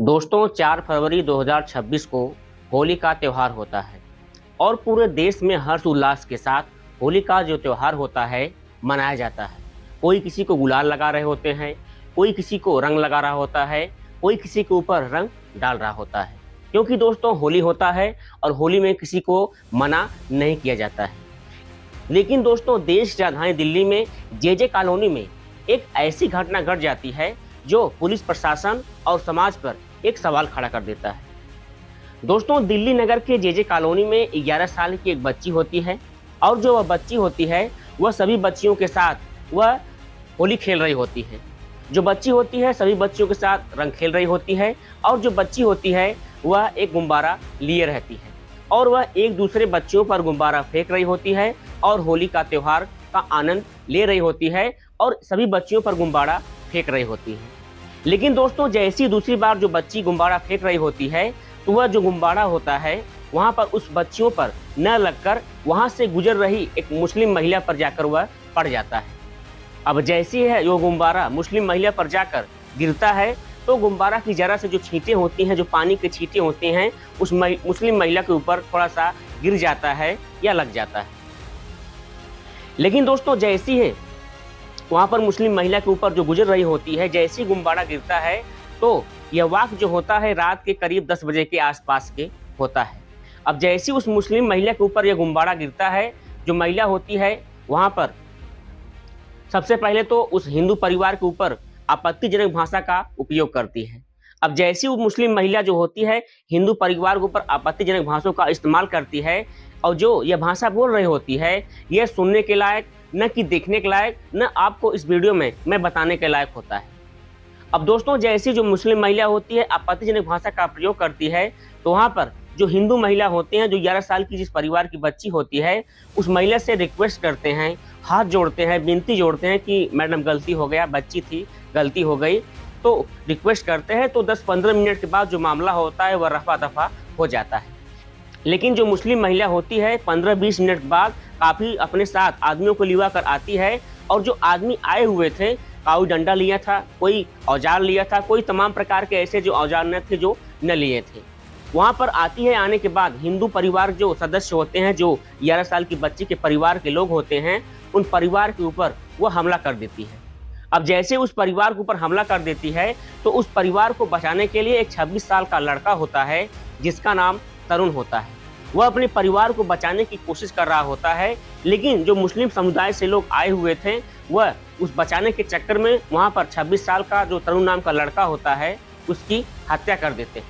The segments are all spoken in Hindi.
दोस्तों 4 फरवरी 2026 को होली का त्यौहार होता है और पूरे देश में हर्ष उल्लास के साथ होली का जो त्यौहार होता है मनाया जाता है। कोई किसी को गुलाल लगा रहे होते हैं, कोई किसी को रंग लगा रहा होता है, कोई किसी के ऊपर रंग डाल रहा होता है, क्योंकि दोस्तों होली होता है और होली में किसी को मना नहीं किया जाता है। लेकिन दोस्तों देश राजधानी दिल्ली में जे कॉलोनी में एक ऐसी घटना घट जाती है जो पुलिस प्रशासन और समाज पर एक सवाल खड़ा कर देता है। दोस्तों दिल्ली नगर के जे कॉलोनी में 11 साल की एक बच्ची होती है और जो वह बच्ची होती है वह सभी बच्चियों के साथ वह होली खेल रही होती है। जो बच्ची होती है सभी बच्चियों के साथ रंग खेल रही होती है और जो बच्ची होती है वह एक गुब्बारा लिए रहती है और वह एक दूसरे बच्चियों पर गुब्बारा फेंक रही होती है और होली का त्यौहार का आनंद ले रही होती है और सभी बच्चियों पर गुब्बारा फेंक रही होती है। लेकिन दोस्तों जैसी दूसरी बार जो बच्ची गुब्बारा फेंक रही होती है तो वह जो गुब्बारा होता है वहां पर उस बच्चियों पर न लगकर वहां से गुजर रही एक मुस्लिम महिला पर जाकर वह पड़ जाता है। अब जैसी है वो गुब्बारा मुस्लिम महिला पर जाकर गिरता है तो गुब्बारा की जरा से जो छींटे होती हैं, जो पानी के छींटे होते हैं, उस मुस्लिम महिला के ऊपर थोड़ा सा गिर जाता है या लग जाता है। लेकिन दोस्तों जैसी है वहां पर मुस्लिम महिला के ऊपर जो गुजर रही होती है, जैसी गुब्बारा गिरता है तो यह वाक़ जो होता है रात के करीब 10 बजे के आसपास के होता है। अब जैसी उस मुस्लिम महिला के ऊपर यह गुब्बारा गिरता है, जो महिला होती है वहां पर सबसे पहले तो उस हिंदू परिवार के ऊपर आपत्तिजनक भाषा का उपयोग करती है। अब जैसी वो मुस्लिम महिला जो होती है हिंदू परिवार के ऊपर आपत्तिजनक भाषाओं का इस्तेमाल करती है और जो यह भाषा बोल रही होती है यह सुनने के लायक न कि देखने के लायक, न आपको इस वीडियो में मैं बताने के लायक होता है। अब दोस्तों जैसी जो मुस्लिम महिला होती है आपत्तिजनक भाषा का प्रयोग करती है तो वहाँ पर जो हिंदू महिला होते हैं, जो 11 साल की जिस परिवार की बच्ची होती है, उस महिला से रिक्वेस्ट करते हैं, हाथ जोड़ते हैं, विनती जोड़ते हैं कि मैडम गलती हो गया, बच्ची थी, गलती हो गई, तो रिक्वेस्ट करते हैं। तो 10-15 मिनट के बाद जो मामला होता है वह रफा दफा हो जाता है। लेकिन जो मुस्लिम महिला होती है 15-20 मिनट बाद काफ़ी अपने साथ आदमियों को लिवा कर आती है और जो आदमी आए हुए थे, कोई डंडा लिया था, कोई औजार लिया था, कोई तमाम प्रकार के ऐसे जो औजार न थे जो न लिए थे, वहाँ पर आती है। आने के बाद हिंदू परिवार जो सदस्य होते हैं, जो 11 साल की बच्ची के परिवार के लोग होते हैं, उन परिवार के ऊपर वो हमला कर देती है। अब जैसे उस परिवार के ऊपर हमला कर देती है तो उस परिवार को बचाने के लिए एक 26 साल का लड़का होता है जिसका नाम तरुण होता है। वह अपने परिवार को बचाने की कोशिश कर रहा होता है, लेकिन जो मुस्लिम समुदाय से लोग आए हुए थे वह उस बचाने के चक्कर में वहाँ पर 26 साल का जो तरुण नाम का लड़का होता है उसकी हत्या कर देते हैं।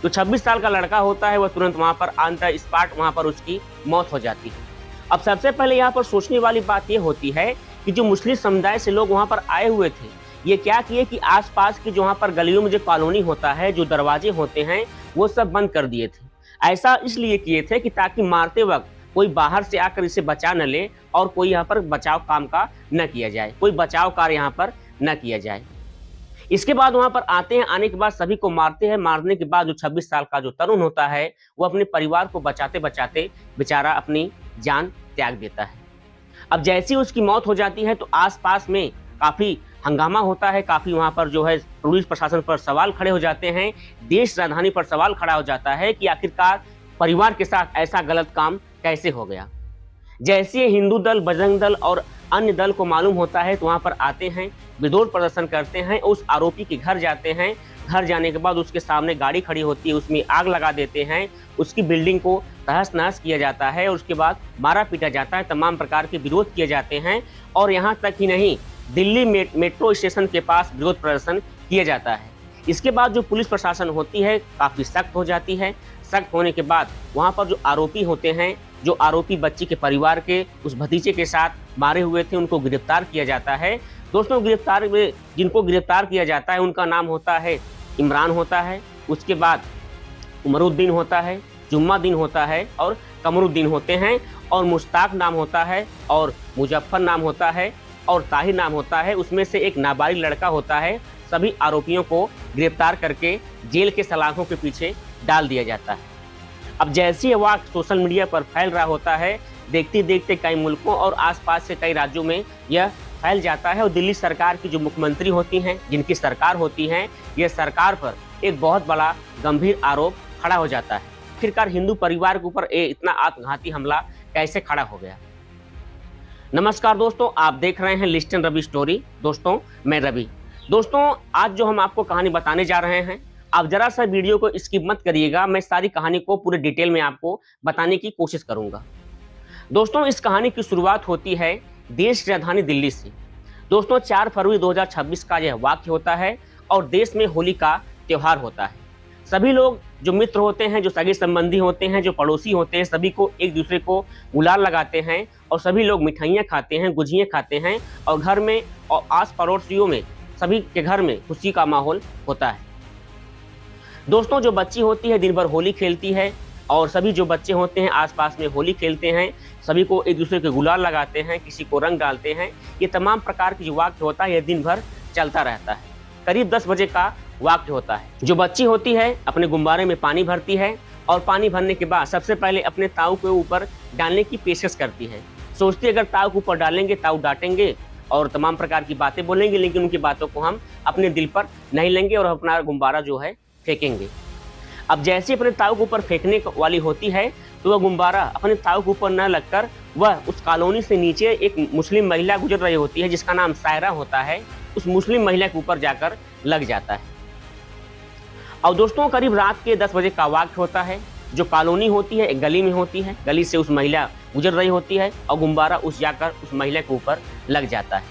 जो 26 साल का लड़का होता है वह तुरंत वहाँ पर ऑन द स्पॉट वहाँ पर उसकी मौत हो जाती है। अब सबसे पहले यहाँ पर सोचने वाली बात यह होती है कि जो मुस्लिम समुदाय से लोग वहाँ पर आए हुए थे, ये क्या किए कि आसपास की जो वहाँ पर गलियों में जो कॉलोनी होता है, जो दरवाजे होते हैं, वो सब बंद कर दिए थे। ऐसा इसलिए किए थे कि ताकि मारते वक्त कोई बाहर से आकर इसे बचा न ले और कोई यहाँ पर बचाव काम का न किया जाए, कोई बचाव कार्य यहाँ पर न किया जाए। इसके बाद वहाँ पर आते हैं, आने के बाद सभी को मारते हैं। मारने के बाद जो 26 साल का जो तरुण होता है वो अपने परिवार को बचाते बचाते बेचारा अपनी जान त्याग देता है। अब जैसी उसकी मौत हो जाती है तो आसपास में काफ़ी हंगामा होता है, काफ़ी वहाँ पर जो है पुलिस प्रशासन पर सवाल खड़े हो जाते हैं, देश राजधानी पर सवाल खड़ा हो जाता है कि आखिरकार परिवार के साथ ऐसा गलत काम कैसे हो गया। जैसे हिंदू दल, बजरंग दल और अन्य दल को मालूम होता है तो वहाँ पर आते हैं, विरोध प्रदर्शन करते हैं, उस आरोपी के घर जाते हैं। घर जाने के बाद उसके सामने गाड़ी खड़ी होती है, उसमें आग लगा देते हैं, उसकी बिल्डिंग को तहस नहस किया जाता है और उसके बाद मारा पीटा जाता है, तमाम प्रकार के विरोध किए जाते हैं। और यहाँ तक ही नहीं, दिल्ली मेट्रो स्टेशन के पास विरोध प्रदर्शन किया जाता है। इसके बाद जो पुलिस प्रशासन होती है काफ़ी सख्त हो जाती है। सख्त होने के बाद वहाँ पर जो आरोपी होते हैं, जो आरोपी बच्ची के परिवार के उस भतीजे के साथ मारे हुए थे, उनको गिरफ्तार किया जाता है। दोस्तों जिनको गिरफ्तार किया जाता है उनका नाम होता है इमरान होता है, उसके बाद उमरुद्दीन होता है, जुम्मादीन होता है और कमरुद्दीन होते हैं, और मुश्ताक नाम होता है और मुजफ्फर नाम होता है और ताहिर नाम होता है। उसमें से एक नाबालिग लड़का होता है। सभी आरोपियों को गिरफ्तार करके जेल के सलाखों के पीछे डाल दिया जाता है। अब जैसे ये वाक़ सोशल मीडिया पर फैल रहा होता है, देखते देखते कई मुल्कों और आसपास से कई राज्यों में यह फैल जाता है और दिल्ली सरकार की जो मुख्यमंत्री होती हैं, जिनकी सरकार होती है, ये सरकार पर एक बहुत बड़ा गंभीर आरोप खड़ा हो जाता है। आखिरकार हिंदू परिवार के ऊपर इतना आत्मघाती हमला कैसे खड़ा हो गया। नमस्कार दोस्तों, आप देख रहे हैं लिस्टन रवि स्टोरी। दोस्तों मैं रवि। दोस्तों आज जो हम आपको कहानी बताने जा रहे हैं, आप जरा सा वीडियो को स्किप मत करिएगा। मैं सारी कहानी को पूरे डिटेल में आपको बताने की कोशिश करूंगा। दोस्तों इस कहानी की शुरुआत होती है देश की राजधानी दिल्ली से। दोस्तों 4 फरवरी 2026 का यह वाक्य होता है और देश में होली का त्यौहार होता है। सभी लोग जो मित्र होते हैं, जो सगे संबंधी होते हैं, जो पड़ोसी होते हैं, सभी को एक दूसरे को गुलाल लगाते हैं और सभी लोग मिठाइयाँ खाते हैं, गुजियाँ खाते हैं और घर में और आस पड़ोसियों में सभी के घर में खुशी का माहौल होता है। दोस्तों जो बच्ची होती है दिन भर होली खेलती है और सभी जो बच्चे होते हैं आसपास में होली खेलते हैं, सभी को एक दूसरे के गुलाल लगाते हैं, किसी को रंग डालते हैं। ये तमाम प्रकार की जो वाक्य होता है यह दिन भर चलता रहता है। करीब 10 बजे का वाक्य होता है। जो बच्ची होती है अपने गुब्बारे में पानी भरती है और पानी भरने के बाद सबसे पहले अपने ताऊ के ऊपर डालने की पेशकश करती है। सोचती है अगर ताऊ के ऊपर डालेंगे ताऊ डांटेंगे और तमाम प्रकार की बातें बोलेंगे, लेकिन उनकी बातों को हम अपने दिल पर नहीं लेंगे और अपना गुब्बारा जो है फेंकेंगे। अब जैसे अपने ताऊ के ऊपर फेंकने वाली होती है तो वह गुब्बारा अपने ताऊ के ऊपर न लगकर वह उस कॉलोनी से नीचे एक मुस्लिम महिला गुजर रही होती है जिसका नाम सायरा होता है, उस मुस्लिम महिला के ऊपर जाकर लग जाता है। और दोस्तों करीब रात के 10 बजे का वाक्य होता है। जो कॉलोनी होती है एक गली में होती है, गली से उस महिला गुजर रही होती है और गुब्बारा उस महिला के ऊपर लग जाता है।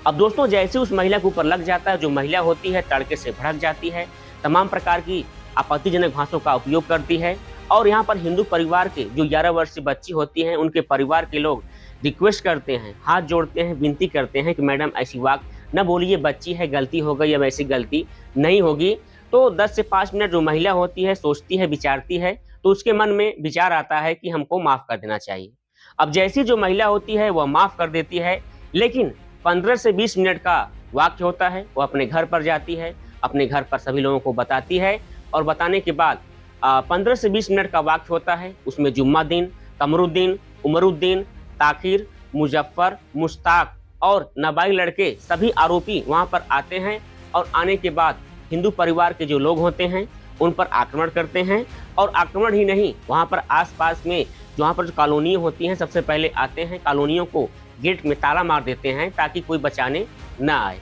अब दोस्तों जैसे उस महिला के ऊपर लग जाता है, जो महिला होती है तड़के से भड़क जाती है, तमाम प्रकार की आपत्तिजनक भाषाओं का उपयोग करती है और यहाँ पर हिंदू परिवार के जो 11 वर्षीय बच्ची होती हैं उनके परिवार के लोग रिक्वेस्ट करते हैं, हाथ जोड़ते हैं, विनती करते हैं कि मैडम ऐसी बात न बोलिए, बच्ची है, गलती हो गई, अब ऐसी गलती नहीं होगी। तो 10 से 5 मिनट जो महिला होती है सोचती है, विचारती है, तो उसके मन में विचार आता है कि हमको माफ़ कर देना चाहिए। अब जैसी जो महिला होती है वह माफ़ कर देती है, लेकिन 15 से 20 मिनट का वाक्य होता है। वो अपने घर पर जाती है, अपने घर पर सभी लोगों को बताती है और बताने के बाद 15 से 20 मिनट का वाक्य होता है। उसमें जुम्मादीन, कमरुद्दीन, उमरुद्दीन, ताकिर, मुजफ्फर, मुश्ताक और नाबालिग लड़के सभी आरोपी वहां पर आते हैं और आने के बाद हिंदू परिवार के जो लोग होते हैं उन पर आक्रमण करते हैं। और आक्रमण ही नहीं, वहां पर आसपास में जहाँ पर जो कॉलोनियाँ होती हैं सबसे पहले आते हैं, कॉलोनियों को गेट में ताला मार देते हैं ताकि कोई बचाने ना आए।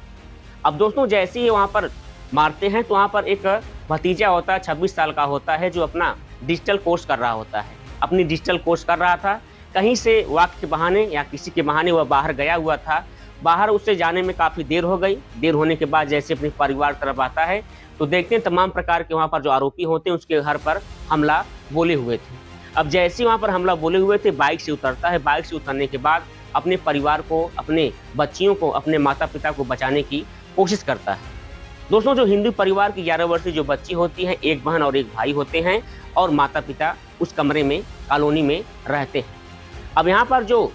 अब दोस्तों जैसे ही वहाँ पर मारते हैं तो वहाँ पर एक भतीजा होता है, 26 साल का होता है, जो अपना डिजिटल कोर्स कर रहा होता है, अपनी डिजिटल कोर्स कर रहा था। कहीं से वाक्य के बहाने या किसी के बहाने वह बाहर गया हुआ था। बाहर उससे जाने में काफ़ी देर हो गई। देर होने के बाद जैसे अपने परिवार तरफ आता है तो देखते हैं तमाम प्रकार के वहाँ पर जो आरोपी होते हैं उसके घर पर हमला बोले हुए थे। अब जैसे वहाँ पर हमला बोले हुए थे बाइक से उतरता है। बाइक से उतरने के बाद अपने परिवार को, अपने बच्चियों को, अपने माता पिता को बचाने की कोशिश करता है। दोस्तों जो हिंदू परिवार की 11 वर्षीय जो बच्ची होती है, एक बहन और एक भाई होते हैं और माता पिता उस कमरे में कॉलोनी में रहते हैं। अब यहाँ पर जो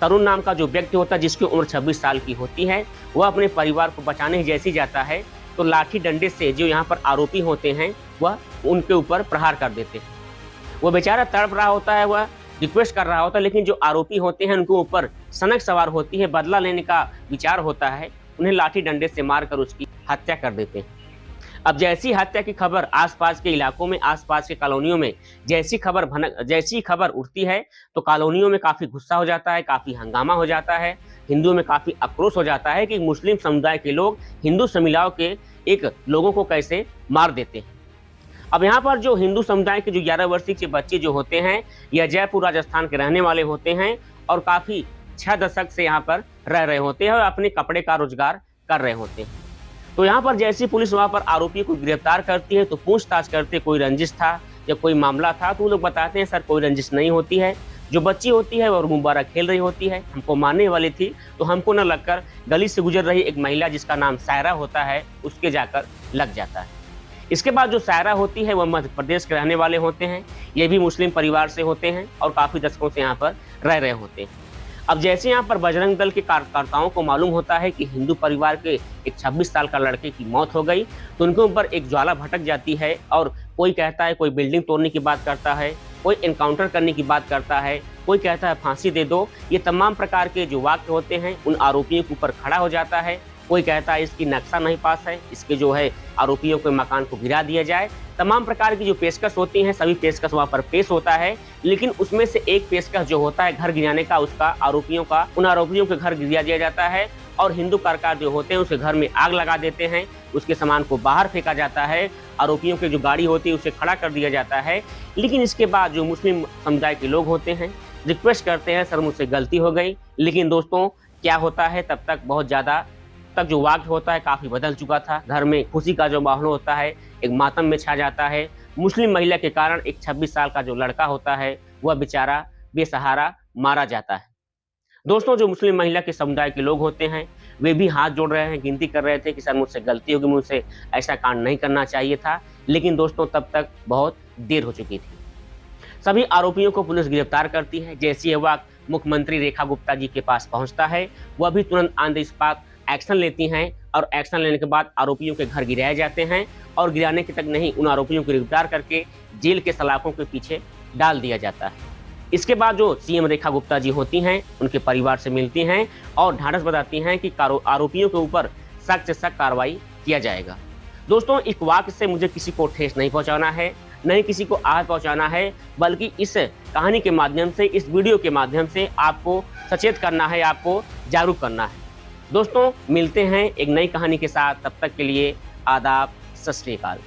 तरुण नाम का जो व्यक्ति होता है जिसकी उम्र 26 साल की होती है, वह अपने परिवार को बचाने जैसे जाता है तो लाठी डंडे से जो यहाँ पर आरोपी होते हैं वह उनके ऊपर प्रहार कर देते हैं। वह बेचारा तड़प रहा होता है, वह रिक्वेस्ट कर रहा होता है, लेकिन जो आरोपी होते हैं उनके ऊपर सनक सवार होती है, बदला लेने का विचार होता है, उन्हें लाठी डंडे से मारकर उसकी हत्या कर देते हैं। अब जैसी हत्या की खबर आसपास के इलाकों में, आसपास के कॉलोनियों में जैसी खबर उठती है तो कॉलोनियों में काफ़ी गुस्सा हो जाता है, काफ़ी हंगामा हो जाता है, हिंदुओं में काफ़ी आक्रोश हो जाता है कि मुस्लिम समुदाय के लोग हिंदू समुदाय के एक लोगों को कैसे मार देते हैं। अब यहाँ पर जो हिंदू समुदाय के जो 11 वर्षीय के बच्चे जो होते हैं यह जयपुर राजस्थान के रहने वाले होते हैं और काफ़ी 6 दशक से यहाँ पर रह रहे होते हैं और अपने कपड़े का रोजगार कर रहे होते हैं। तो यहाँ पर जैसी पुलिस वहाँ पर आरोपी को गिरफ्तार करती है तो पूछताछ करते कोई रंजिश था या कोई मामला था, तो वो लोग बताते हैं सर कोई रंजिश नहीं होती है। जो बच्ची होती है और गुब्बारा खेल रही होती है, हमको मारने वाली थी तो हमको न लगकर गली से गुजर रही एक महिला जिसका नाम सायरा होता है उसके जाकर लग जाता है। इसके बाद जो सायरा होती है वह मध्य प्रदेश के रहने वाले होते हैं, ये भी मुस्लिम परिवार से होते हैं और काफ़ी दशकों से यहाँ पर रह रहे होते हैं। अब जैसे यहाँ पर बजरंग दल के कार्यकर्ताओं को मालूम होता है कि हिंदू परिवार के एक 26 साल का लड़के की मौत हो गई तो उनके ऊपर एक ज्वाला भटक जाती है और कोई कहता है कोई बिल्डिंग तोड़ने की बात करता है, कोई एनकाउंटर करने की बात करता है, कोई कहता है फांसी दे दो। ये तमाम प्रकार के जो वाक्य होते हैं उन आरोपियों के ऊपर खड़ा हो जाता है। कोई कहता है इसकी नक्शा नहीं पास है, इसके जो है आरोपियों के मकान को गिरा दिया जाए। तमाम प्रकार की जो पेशकश होती हैं, सभी पेशकश वहाँ पर पेश होता है, लेकिन उसमें से एक पेशकश जो होता है घर गिराने का, उसका आरोपियों का, उन आरोपियों के घर गिरा दिया जाता है और हिंदू कार्यकार जो होते हैं उसके घर में आग लगा देते हैं, उसके सामान को बाहर फेंका जाता है, आरोपियों की जो गाड़ी होती है उसे खड़ा कर दिया जाता है। लेकिन इसके बाद जो मुस्लिम समुदाय के लोग होते हैं रिक्वेस्ट करते हैं, सर मुझसे गलती हो गई। लेकिन दोस्तों क्या होता है, तब तक बहुत ज़्यादा तक जो वक्त होता है काफ़ी बदल चुका था। घर में खुशी का जो माहौल होता है एक मातम में छा जाता है। मुस्लिम महिला के कारण एक 26 साल का जो लड़का होता है वह बेचारा बेसहारा मारा जाता है। दोस्तों जो मुस्लिम महिला के समुदाय के लोग होते हैं वे भी हाथ जोड़ रहे हैं, गिनती कर रहे थे कि सर मुझसे गलती होगी, मुझसे ऐसा कांड नहीं करना चाहिए था। लेकिन दोस्तों तब तक बहुत देर हो चुकी थी। सभी आरोपियों को पुलिस गिरफ्तार करती है। जैसे ही वह मुख्यमंत्री रेखा गुप्ता जी के पास पहुंचता है वह भी तुरंत ऑन द स्पॉट एक्शन लेती हैं और एक्शन लेने के बाद आरोपियों के घर गिराए जाते हैं और गिराने के तक नहीं, उन आरोपियों को गिरफ्तार करके जेल के सलाखों के पीछे डाल दिया जाता है। इसके बाद जो सीएम रेखा गुप्ता जी होती हैं उनके परिवार से मिलती हैं और ढाढ़स बताती हैं कि आरोपियों के ऊपर सख्त से सख्त कार्रवाई किया जाएगा। दोस्तों इस वाक्य से मुझे किसी को ठेस नहीं पहुंचाना है, नहीं किसी को आहत पहुंचाना है, बल्कि इस कहानी के माध्यम से, इस वीडियो के माध्यम से आपको सचेत करना है, आपको जागरूक करना है। दोस्तों मिलते हैं एक नई कहानी के साथ, तब तक के लिए आदाब, सत श्री अकाल।